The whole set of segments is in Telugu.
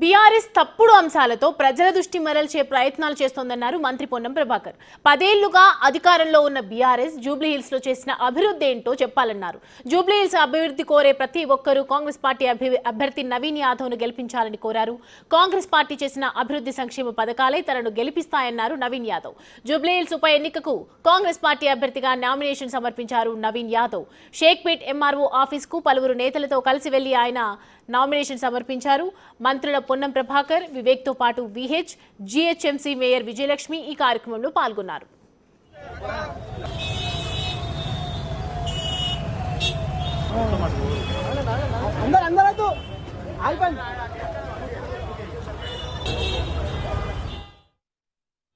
బీఆర్ఎస్ తప్పుడు అంశాలతో ప్రజల దృష్టి మరల్చే ప్రయత్నాలు చేస్తోందన్నారు మంత్రి పొన్నం ప్రభాకర్. 10 ఏళ్లుగా అధికారంలో ఉన్న బీఆర్ఎస్ జూబ్లీహిల్స్ లో చేసిన అభివృద్ధి ఏంటో చెప్పాలన్నారు. జూబ్లీహిల్స్ అభివృద్ధి కోరే ప్రతి ఒక్కరూ కాంగ్రెస్ పార్టీ అభ్యర్థి నవీన్ యాదవ్ ను గెలిపించాలని కోరారు. కాంగ్రెస్ పార్టీ చేసిన అభివృద్ధి సంక్షేమ పథకాలే తనను గెలిపిస్తాయన్నారు నవీన్ యాదవ్. జూబ్లీహిల్స్ ఉప ఎన్నికకు కాంగ్రెస్ పార్టీ అభ్యర్థిగా నామినేషన్ సమర్పించారు నవీన్ యాదవ్. షేక్పేట్ ఎంఆర్ఓ ఆఫీస్ కు పలువురు నేతలతో కలిసి వెళ్లి ఆయన నామినేషన్ సమర్పించారు. మంత్రుల పొన్నం ప్రభాకర్, వివేక్ తో పాటు విహెచ్, జీహెచ్ఎంసీ మేయర్ విజయలక్ష్మి ఈ కార్యక్రమంలో పాల్గొన్నారు.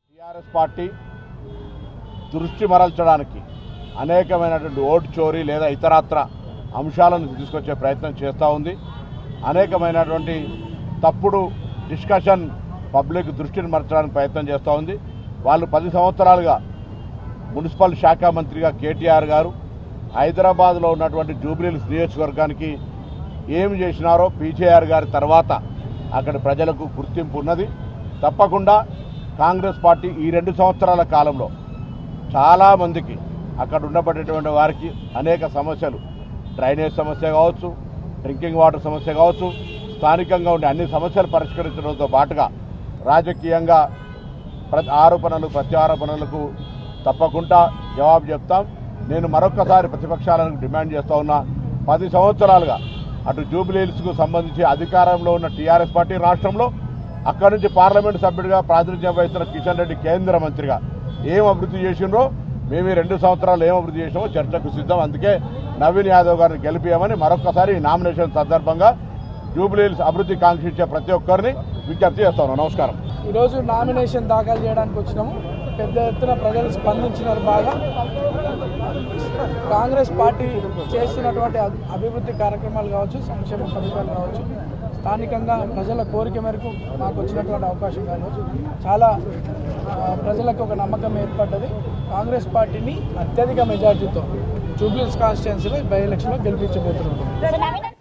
టీఆర్ఎస్ పార్టీ దృష్టి మరల్చడానికి అనేకమైనటువంటి ఓటు చోరీ లేదా ఇతరత్ర అంశాలను తీసుకొచ్చే ప్రయత్నం చేస్తూ ఉంది. అనేకమైనటువంటి తప్పుడు డిస్కషన్ పబ్లిక్ దృష్టిని మరచడానికి ప్రయత్నం చేస్తూ ఉంది. వాళ్ళు 10 సంవత్సరాలుగా మున్సిపల్ శాఖ మంత్రిగా కేటీఆర్ గారు హైదరాబాద్లో ఉన్నటువంటి జూబ్లీహిల్స్ నియోజకవర్గానికి ఏమి చేసినారో పీజేఆర్ గారి తర్వాత అక్కడ ప్రజలకు గుర్తింపు ఉన్నది. తప్పకుండా కాంగ్రెస్ పార్టీ ఈ 2 సంవత్సరాల కాలంలో చాలామందికి అక్కడ ఉండబడేటువంటి వారికి అనేక సమస్యలు, డ్రైనేజ్ సమస్య కావచ్చు, డ్రింకింగ్ వాటర్ సమస్య కావచ్చు, స్థానికంగా ఉండే అన్ని సమస్యలు పరిష్కరించడంతో పాటుగా రాజకీయంగా ఆరోపణలు ప్రత్యారోపణలకు తప్పకుండా జవాబు చెప్తాం. నేను మరొక్కసారి ప్రతిపక్షాలను డిమాండ్ చేస్తూ ఉన్నా, 10 సంవత్సరాలుగా అటు జూబ్లీహిల్స్కు సంబంధించి అధికారంలో ఉన్న టీఆర్ఎస్ పార్టీ రాష్ట్రంలో, అక్కడి నుంచి పార్లమెంటు సభ్యుడిగా ప్రాతినిధ్యం వహిస్తున్న కిషన్ రెడ్డి కేంద్ర మంత్రిగా ఏం అభివృద్ధి చేసినో, మేము ఈ 2 సంవత్సరాలు ఏం అభివృద్ధి చేసినామో చర్చకు సిద్ధం. అందుకే నవీన్ యాదవ్ గారిని గెలిపియమని మరొకసారి నామినేషన్ సందర్భంగా జూబ్లీహిల్స్ అభివృద్ధి కాంక్షించే ప్రతి ఒక్కరిని విజ్ఞప్తి చేస్తాను. నమస్కారం. ఈరోజు నామినేషన్ దాఖలు చేయడానికి వచ్చినాము. పెద్ద ఎత్తున ప్రజలు స్పందించినారు. బాగా కాంగ్రెస్ పార్టీ చేస్తున్నటువంటి అభివృద్ధి కార్యక్రమాలు కావచ్చు, సంక్షేమ పథకాలు కావచ్చు, స్థానికంగా ప్రజల కోరిక మేరకు మాకు వచ్చినటువంటి అవకాశం కావచ్చు, చాలా ప్రజలకు ఒక నమ్మకం ఏర్పడ్డది. కాంగ్రెస్ పార్టీని అత్యధిక మెజార్టీతో జూబ్లీహిల్స్ కాన్స్టిట్యుయెన్సీలో బై ఎలక్షన్లో గెలిపించబోతున్నాం.